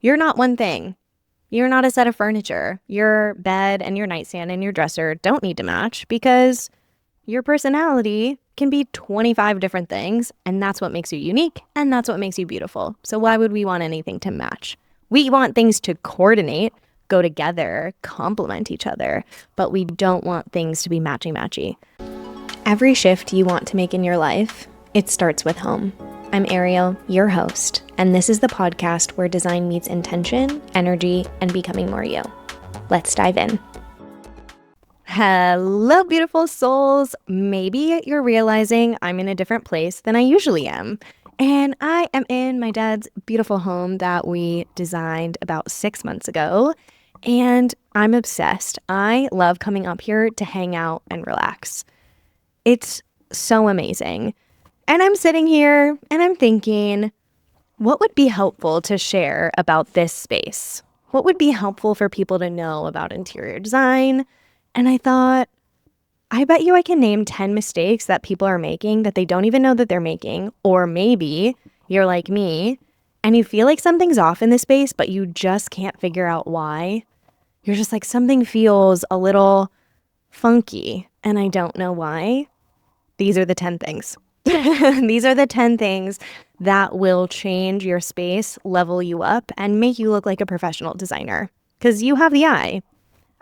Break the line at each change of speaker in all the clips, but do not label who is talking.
You're not one thing. You're not a set of furniture. Your bed and your nightstand and your dresser don't need to match because your personality can be 25 different things, and that's what makes you unique, and that's what makes you beautiful. So why would we want anything to match? We want things to coordinate, go together, complement each other, but we don't want things to be matchy-matchy. Every shift you want to make in your life, it starts with home. I'm Ariel, your host, and this is the podcast where design meets intention, energy, and becoming more you. Let's dive in. Hello, beautiful souls. Maybe you're realizing I'm in a different place than I usually am. And I am in my dad's beautiful home that we designed about 6 months ago. And I'm obsessed. I love coming up here to hang out and relax. It's so amazing. And I'm sitting here and I'm thinking, what would be helpful to share about this space? What would be helpful for people to know about interior design? And I thought, I bet you I can name 10 mistakes that people are making that they don't even know that they're making. Or maybe you're like me and you feel like something's off in this space, but you just can't figure out why. You're just like, something feels a little funky and I don't know why. These are the 10 things. These are the 10 things that will change your space, level you up, and make you look like a professional designer. Because you have the eye.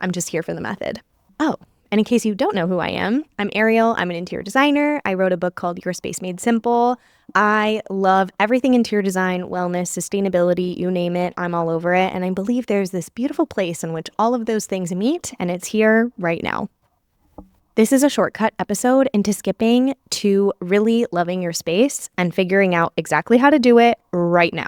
I'm just here for the method. Oh, and in case you don't know who I am, I'm Ariel. I'm an interior designer. I wrote a book called Your Space Made Simple. I love everything interior design, wellness, sustainability, you name it. I'm all over it. And I believe there's this beautiful place in which all of those things meet, and it's here right now. This is a shortcut episode into skipping to really loving your space and figuring out exactly how to do it right now.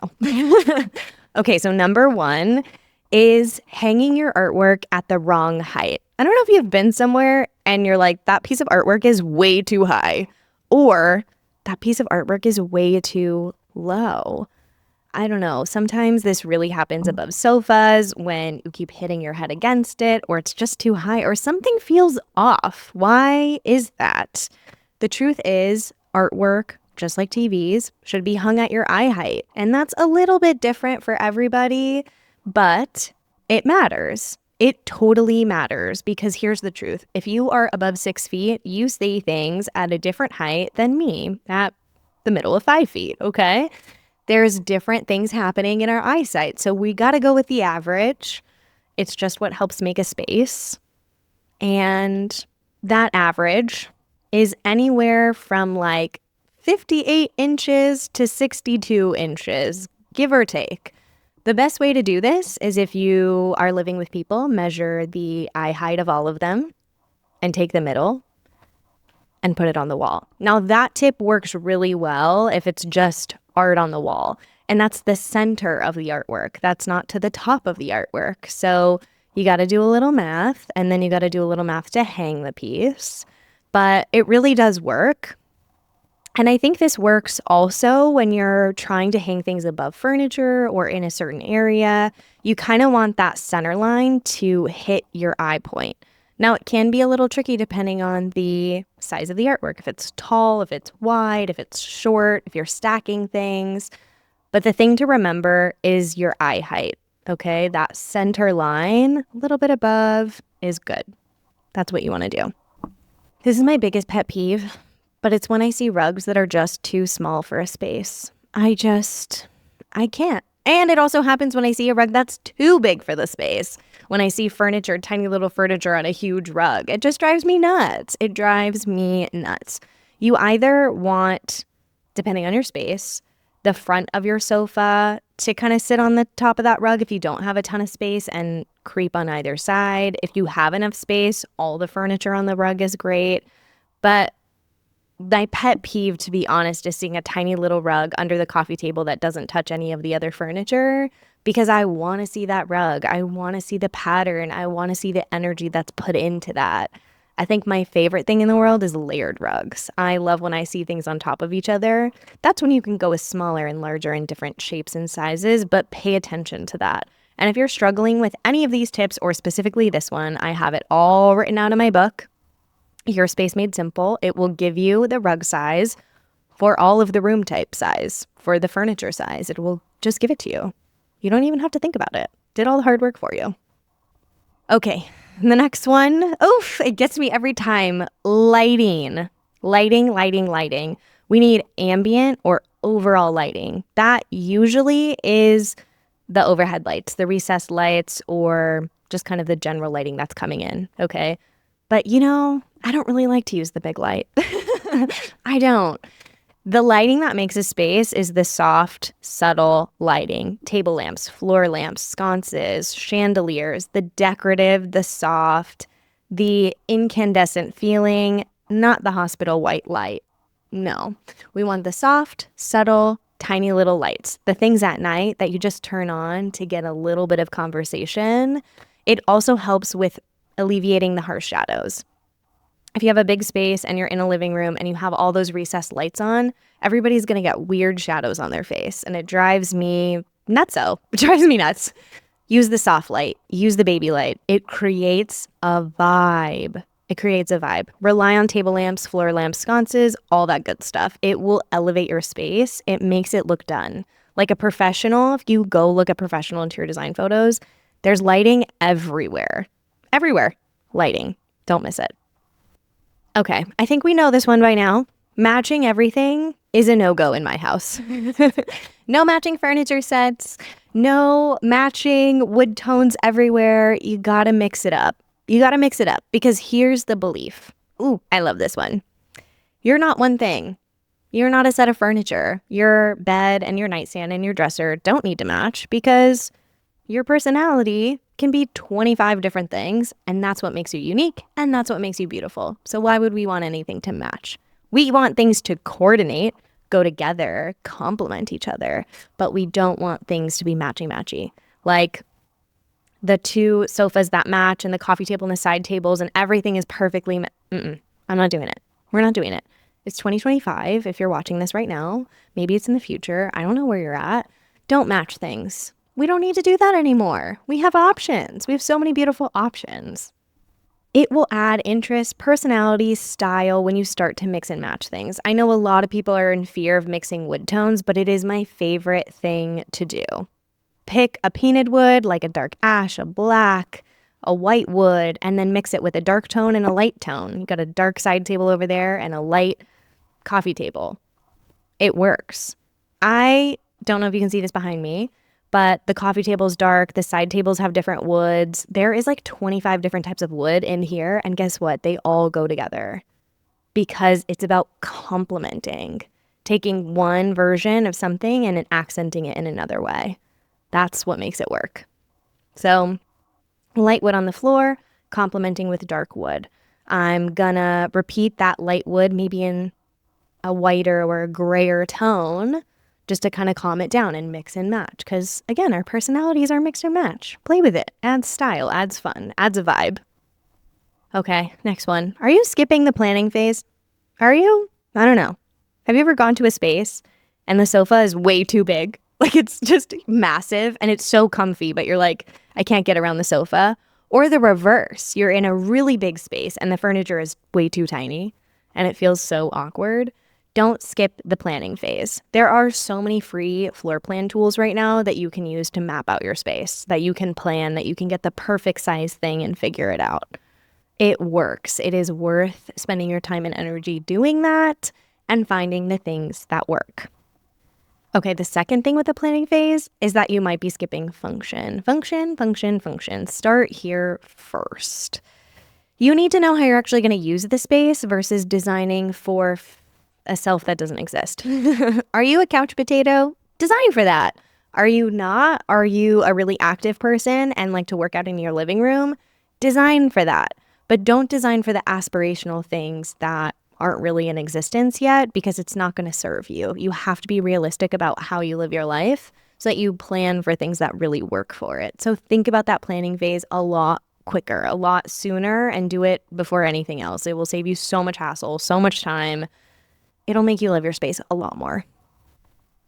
Okay, so number one is hanging your artwork at the wrong height. I don't know if you've been somewhere and you're like, that piece of artwork is way too high, or that piece of artwork is way too low. I don't know. Sometimes this really happens above sofas when you keep hitting your head against it, or it's just too high, or something feels off. Why is that? The truth is, artwork, just like TVs, should be hung at your eye height. And that's a little bit different for everybody, but it matters. It totally matters, because here's the truth. If you are above 6 feet, you see things at a different height than me at the middle of 5 feet, okay? There's different things happening in our eyesight. So we got to go with the average. It's just what helps make a space. And that average is anywhere from like 58 inches to 62 inches, give or take. The best way to do this is, if you are living with people, measure the eye height of all of them and take the middle and put it on the wall. Now that tip works really well if it's just art on the wall, and that's the center of the artwork. That's not to the top of the artwork. So you got to do a little math, and then you got to do a little math to hang the piece. But it really does work. And I think this works also when you're trying to hang things above furniture or in a certain area. You kind of want that center line to hit your eye point. Now, it can be a little tricky depending on the size of the artwork. If it's tall, if it's wide, if it's short, if you're stacking things. But the thing to remember is your eye height, okay? That center line, a little bit above, is good. That's what you want to do. This is my biggest pet peeve, but it's when I see rugs that are just too small for a space. I can't. And it also happens when I see a rug that's too big for the space. When I see furniture, tiny little furniture on a huge rug, it just drives me nuts. It drives me nuts. You either want, depending on your space, the front of your sofa to kind of sit on the top of that rug if you don't have a ton of space and creep on either side. If you have enough space, all the furniture on the rug is great. But my pet peeve, to be honest, is seeing a tiny little rug under the coffee table that doesn't touch any of the other furniture, because I want to see that rug. I want to see the pattern. I want to see the energy that's put into that. I think my favorite thing in the world is layered rugs. I love when I see things on top of each other. That's when you can go with smaller and larger and different shapes and sizes, but pay attention to that. And if you're struggling with any of these tips, or specifically this one, I have it all written out in my book, Your Space Made Simple. It will give you the rug size for all of the room type size, for the furniture size. It will just give it to you. You don't even have to think about it. Did all the hard work for you. Okay, the next one, oof, it gets me every time. Lighting. Lighting. We need ambient or overall lighting. That usually is the overhead lights, the recessed lights, or just kind of the general lighting that's coming in, okay? But I don't really like to use the big light. I don't. The lighting that makes a space is the soft, subtle lighting. Table lamps, floor lamps, sconces, chandeliers, the decorative, the soft, the incandescent feeling, not the hospital white light. No, we want the soft, subtle, tiny little lights. The things at night that you just turn on to get a little bit of conversation. It also helps with alleviating the harsh shadows. If you have a big space and you're in a living room and you have all those recessed lights on, everybody's going to get weird shadows on their face. And it drives me nutso. It drives me nuts. Use the soft light. Use the baby light. It creates a vibe. Rely on table lamps, floor lamps, sconces, all that good stuff. It will elevate your space. It makes it look done. Like a professional, if you go look at professional interior design photos, there's lighting everywhere. Everywhere. Lighting. Don't miss it. Okay, I think we know this one by now. Matching everything is a no-go in my house. No matching furniture sets, no matching wood tones everywhere. You gotta mix it up. Because here's the belief. Ooh, I love this one. You're not one thing. You're not a set of furniture. Your bed and your nightstand and your dresser don't need to match because your personality can be 25 different things, and that's what makes you unique, and that's what makes you beautiful. So why would we want anything to match? We want things to coordinate, go together, complement each other, but we don't want things to be matchy-matchy. Like the two sofas that match and the coffee table and the side tables and everything is perfectly I'm not doing it. We're not doing it. It's 2025. If you're watching this right now, maybe it's in the future. I don't know where you're at. Don't match things. We don't need to do that anymore. We have options. We have so many beautiful options. It will add interest, personality, style when you start to mix and match things. I know a lot of people are in fear of mixing wood tones, but it is my favorite thing to do. Pick a painted wood, like a dark ash, a black, a white wood, and then mix it with a dark tone and a light tone. You got a dark side table over there and a light coffee table. It works. I don't know if you can see this behind me, but the coffee table's dark. The side tables have different woods. There is like 25 different types of wood in here. And guess what? They all go together because it's about complementing, taking one version of something and then accenting it in another way. That's what makes it work. So light wood on the floor, complementing with dark wood. I'm gonna repeat that light wood maybe in a whiter or a grayer tone just to kind of calm it down and mix and match. Because again, our personalities are mix and match. Play with it. Adds style, adds fun, adds a vibe. Okay, next one. Are you skipping the planning phase? Are you? I don't know. Have you ever gone to a space and the sofa is way too big? Like it's just massive and it's so comfy, but you're like, I can't get around the sofa. Or the reverse. You're in a really big space and the furniture is way too tiny and it feels so awkward. Don't skip the planning phase. There are so many free floor plan tools right now that you can use to map out your space, that you can plan, that you can get the perfect size thing and figure it out. It works. It is worth spending your time and energy doing that and finding the things that work. Okay, the second thing with the planning phase is that you might be skipping function. Function. Start here first. You need to know how you're actually going to use the space versus designing for a self that doesn't exist. Are you a couch potato? Design for that. Are you not? Are you a really active person and like to work out in your living room? Design for that. But don't design for the aspirational things that aren't really in existence yet because it's not going to serve you. You have to be realistic about how you live your life so that you plan for things that really work for it. So think about that planning phase a lot quicker, a lot sooner, and do it before anything else. It will save you so much hassle, so much time. It'll make you live your space a lot more.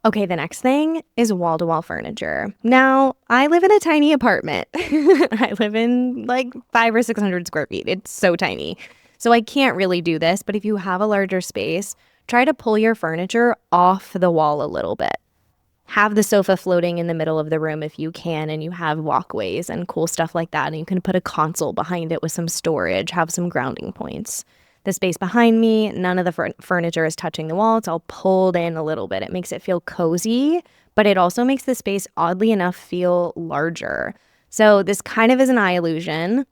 Okay, the next thing is wall-to-wall furniture. Now, I live in a tiny apartment. I live in like 500 or 600 square feet. It's so tiny. So I can't really do this, but if you have a larger space, try to pull your furniture off the wall a little bit. have the sofa floating in the middle of the room if you can, and you have walkways and cool stuff like that. And you can put a console behind it with some storage, have some grounding points. The space behind me, none of the furniture is touching the wall. It's all pulled in a little bit. It makes it feel cozy, but it also makes the space, oddly enough, feel larger. So this kind of is an eye illusion.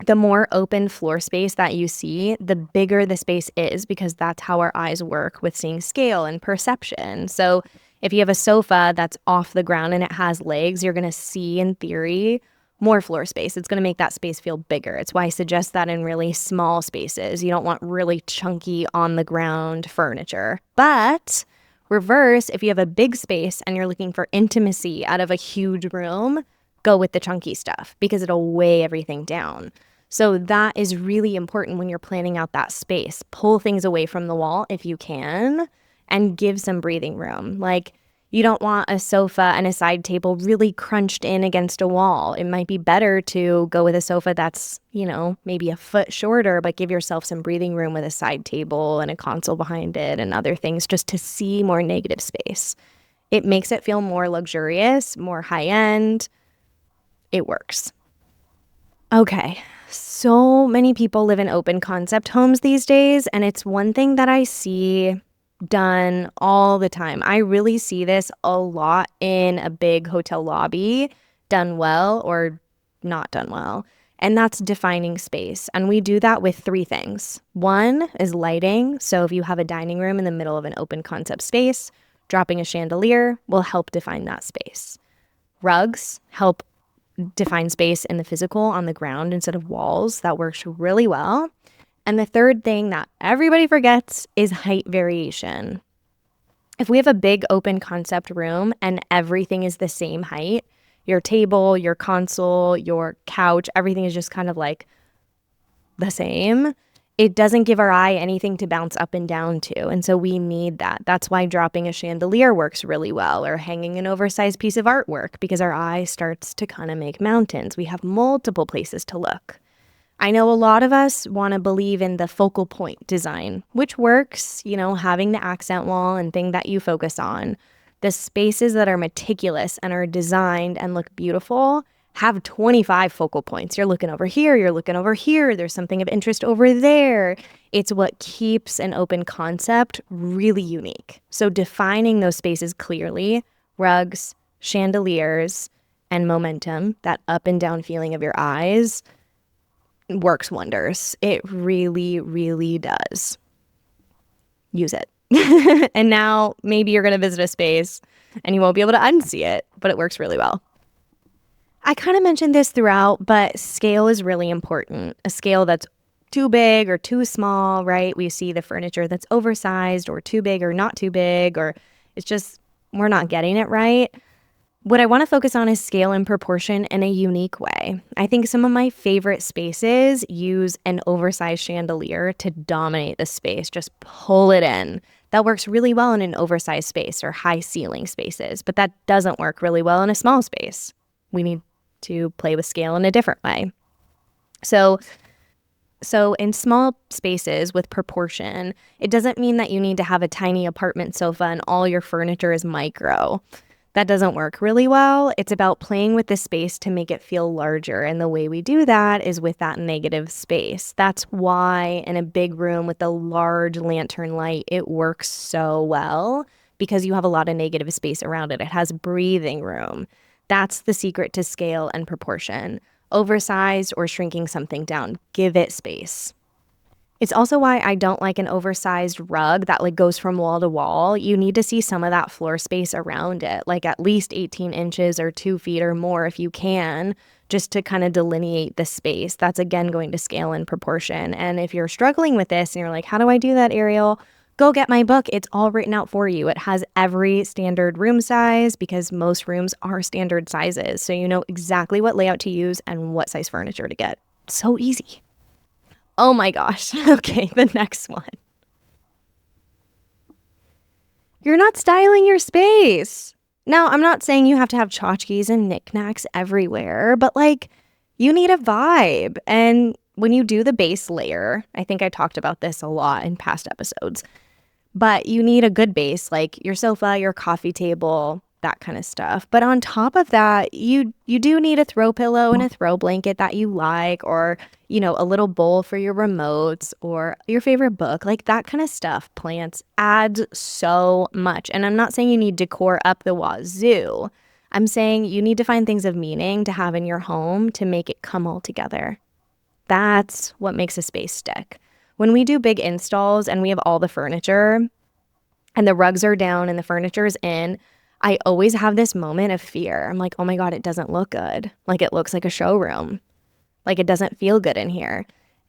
The more open floor space that you see, the bigger the space is, because that's how our eyes work with seeing scale and perception. So if you have a sofa that's off the ground and it has legs, you're going to see, in theory, more floor space. It's going to make that space feel bigger. It's why I suggest that in really small spaces. You don't want really chunky on the ground furniture. But reverse, if you have a big space and you're looking for intimacy out of a huge room, go with the chunky stuff because it'll weigh everything down. So that is really important when you're planning out that space. Pull things away from the wall if you can and give some breathing room. Like, you don't want a sofa and a side table really crunched in against a wall. It might be better to go with a sofa that's, maybe a foot shorter, but give yourself some breathing room with a side table and a console behind it and other things just to see more negative space. It makes it feel more luxurious, more high-end. It works. Okay, so many people live in open concept homes these days, and it's one thing that I see done all the time. I really see this a lot in a big hotel lobby, done well or not done well. And that's defining space. And we do that with three things. One is lighting. So if you have a dining room in the middle of an open concept space, dropping a chandelier will help define that space. Rugs help define space in the physical on the ground instead of walls. That works really well. And the third thing that everybody forgets is height variation. If we have a big open concept room and everything is the same height, your table, your console, your couch, everything is just kind of like the same, it doesn't give our eye anything to bounce up and down to. And so we need that. That's why dropping a chandelier works really well, or hanging an oversized piece of artwork, because our eye starts to kind of make mountains. We have multiple places to look. I know a lot of us want to believe in the focal point design, which works, having the accent wall and thing that you focus on. The spaces that are meticulous and are designed and look beautiful have 25 focal points. You're looking over here, you're looking over here, there's something of interest over there. It's what keeps an open concept really unique. So defining those spaces clearly, rugs, chandeliers, and momentum, that up and down feeling of your eyes, works wonders. It really, really does. Use it. And now maybe you're going to visit a space and you won't be able to unsee it, but it works really well. I kind of mentioned this throughout, but scale is really important. A scale that's too big or too small, right? We see the furniture that's oversized or too big or not too big, or it's just we're not getting it right. What I want to focus on is scale and proportion in a unique way. I think some of my favorite spaces use an oversized chandelier to dominate the space, just pull it in. That works really well in an oversized space or high ceiling spaces, but that doesn't work really well in a small space. We need to play with scale in a different way. So in small spaces with proportion, it doesn't mean that you need to have a tiny apartment sofa and all your furniture is micro. That doesn't work really well. It's about playing with the space to make it feel larger. And the way we do that is with that negative space. That's why in a big room with a large lantern light, it works so well, because you have a lot of negative space around it. It has breathing room. That's the secret to scale and proportion. Oversized or shrinking something down. Give it space. It's also why I don't like an oversized rug that goes from wall to wall. You need to see some of that floor space around it, like at least 18 inches or 2 feet or more if you can, just to kind of delineate the space. That's again going to scale and proportion. And if you're struggling with this and you're like, how do I do that, Ariel? Go get my book. It's all written out for you. It has every standard room size because most rooms are standard sizes. So you know exactly what layout to use and what size furniture to get. So easy. Oh my gosh. Okay, the next one. You're not styling your space. Now, I'm not saying you have to have tchotchkes and knickknacks everywhere, but you need a vibe. And when you do the base layer, I think I talked about this a lot in past episodes, but you need a good base, like your sofa, your coffee table, that kind of stuff. But on top of that, you do need a throw pillow and a throw blanket that you like, or, a little bowl for your remotes or your favorite book, like that kind of stuff. Plants adds so much. And I'm not saying you need decor up the wazoo. I'm saying you need to find things of meaning to have in your home to make it come all together. That's what makes a space stick. When we do big installs and we have all the furniture and the rugs are down and the furniture is in, I always have this moment of fear. I'm like, oh my God, it doesn't look good. Like it looks like a showroom. Like it doesn't feel good in here.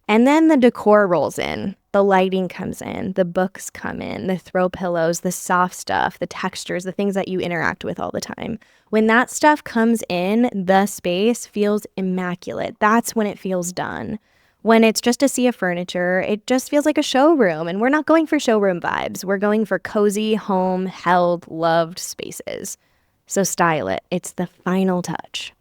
And then the decor rolls in, the lighting comes in, the books come in, the throw pillows, the soft stuff, the textures, the things that you interact with all the time. When that stuff comes in, the space feels immaculate. That's when it feels done. When it's just a sea of furniture, it just feels like a showroom. And we're not going for showroom vibes. We're going for cozy, home, held, loved spaces. So style it. It's the final touch.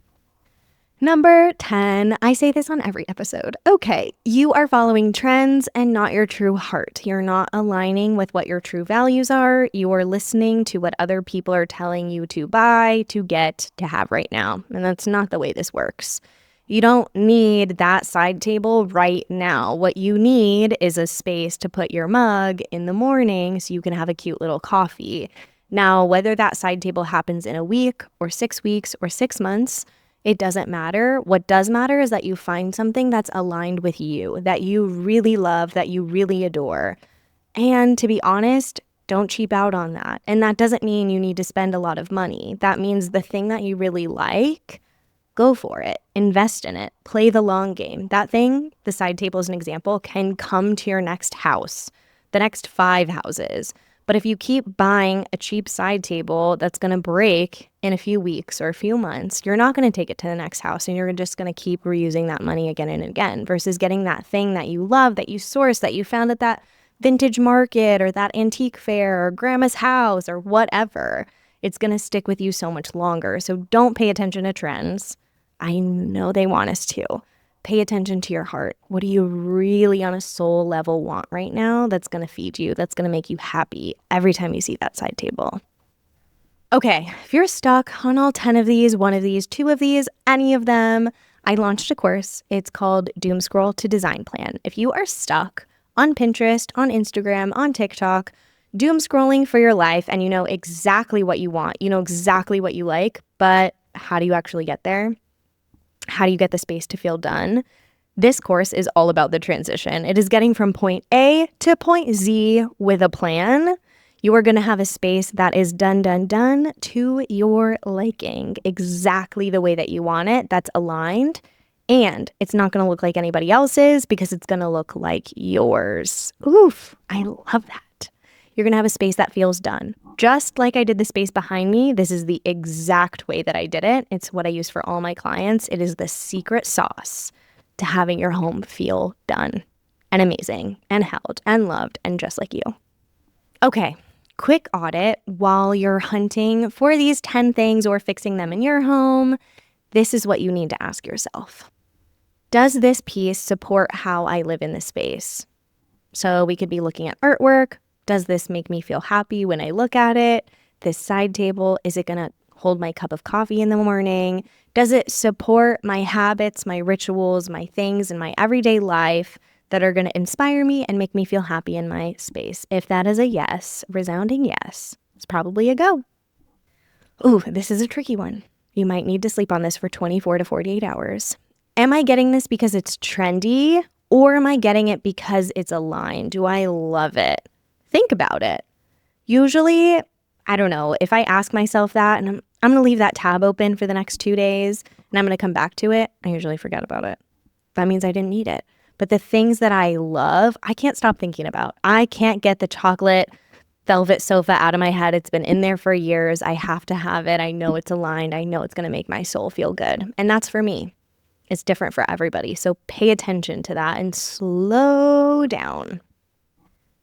Number 10, I say this on every episode. Okay, you are following trends and not your true heart. You're not aligning with what your true values are. You are listening to what other people are telling you to buy, to get, to have right now. And that's not the way this works. You don't need that side table right now. What you need is a space to put your mug in the morning so you can have a cute little coffee. Now, whether that side table happens in a week or 6 weeks or 6 months, it doesn't matter. What does matter is that you find something that's aligned with you, that you really love, that you really adore. And to be honest, don't cheap out on that. And that doesn't mean you need to spend a lot of money. That means the thing that you really like, go for it. Invest in it. Play the long game. That thing, the side table as an example, can come to your next house, the next 5 houses. But if you keep buying a cheap side table that's going to break in a few weeks or a few months, you're not going to take it to the next house and you're just going to keep reusing that money again and again versus getting that thing that you love, that you source, that you found at that vintage market or that antique fair or grandma's house or whatever. It's going to stick with you so much longer. So don't pay attention to trends. I know they want us to. Pay attention to your heart. What do you really on a soul level want right now that's going to feed you, that's going to make you happy every time you see that side table? Okay, if you're stuck on all 10 of these, 1 of these, 2 of these, any of them, I launched a course. It's called Doom Scroll to Design Plan. If you are stuck on Pinterest, on Instagram, on TikTok, doom scrolling for your life and you know exactly what you want, you know exactly what you like, but how do you actually get there? How do you get the space to feel done? This course is all about the transition. It is getting from point A to point Z with a plan. You are going to have a space that is done to your liking, exactly the way that you want it, that's aligned. And it's not going to look like anybody else's because it's going to look like yours. Oof, I love that. You're going to have a space that feels done. Just like I did the space behind me, this is the exact way that I did it. It's what I use for all my clients. It is the secret sauce to having your home feel done and amazing and held and loved and just like you. Okay, quick audit while you're hunting for these 10 things or fixing them in your home. This is what you need to ask yourself. Does this piece support how I live in this space? So we could be looking at artwork. Does this make me feel happy when I look at it? This side table, is it going to hold my cup of coffee in the morning? Does it support my habits, my rituals, my things in my everyday life that are going to inspire me and make me feel happy in my space? If that is a yes, resounding yes, it's probably a go. Ooh, this is a tricky one. You might need to sleep on this for 24 to 48 hours. Am I getting this because it's trendy, or am I getting it because it's aligned? Do I love it? Think about it. Usually, I don't know, if I ask myself that and I'm going to leave that tab open for the next 2 days and I'm going to come back to it, I usually forget about it. That means I didn't need it. But the things that I love, I can't stop thinking about. I can't get the chocolate velvet sofa out of my head. It's been in there for years. I have to have it. I know it's aligned. I know it's going to make my soul feel good. And that's for me. It's different for everybody. So pay attention to that and slow down.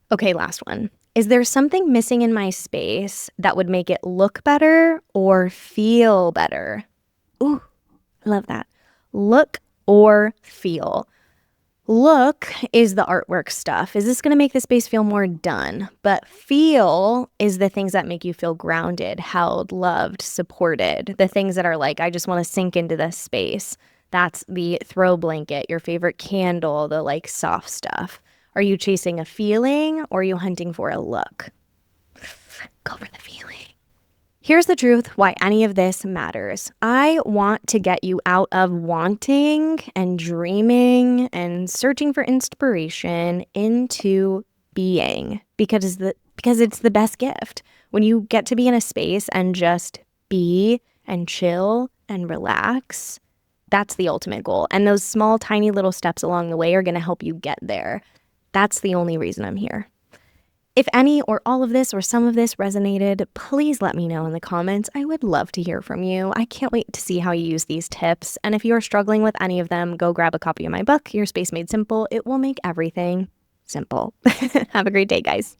Okay, last one. Is there something missing in my space that would make it look better or feel better? Ooh, I love that. Look or feel. Look is the artwork stuff. Is this going to make the space feel more done? But feel is the things that make you feel grounded, held, loved, supported. The things that are like, I just want to sink into this space. That's the throw blanket, your favorite candle, the like soft stuff. Are you chasing a feeling or are you hunting for a look? Go for the feeling. Here's the truth why any of this matters. I want to get you out of wanting and dreaming and searching for inspiration into being because it's the best gift. When you get to be in a space and just be and chill and relax, that's the ultimate goal. And those small, tiny little steps along the way are going to help you get there. That's the only reason I'm here. If any or all of this or some of this resonated, please let me know in the comments. I would love to hear from you. I can't wait to see how you use these tips. And if you're struggling with any of them, go grab a copy of my book, Your Space Made Simple. It will make everything simple. Have a great day, guys.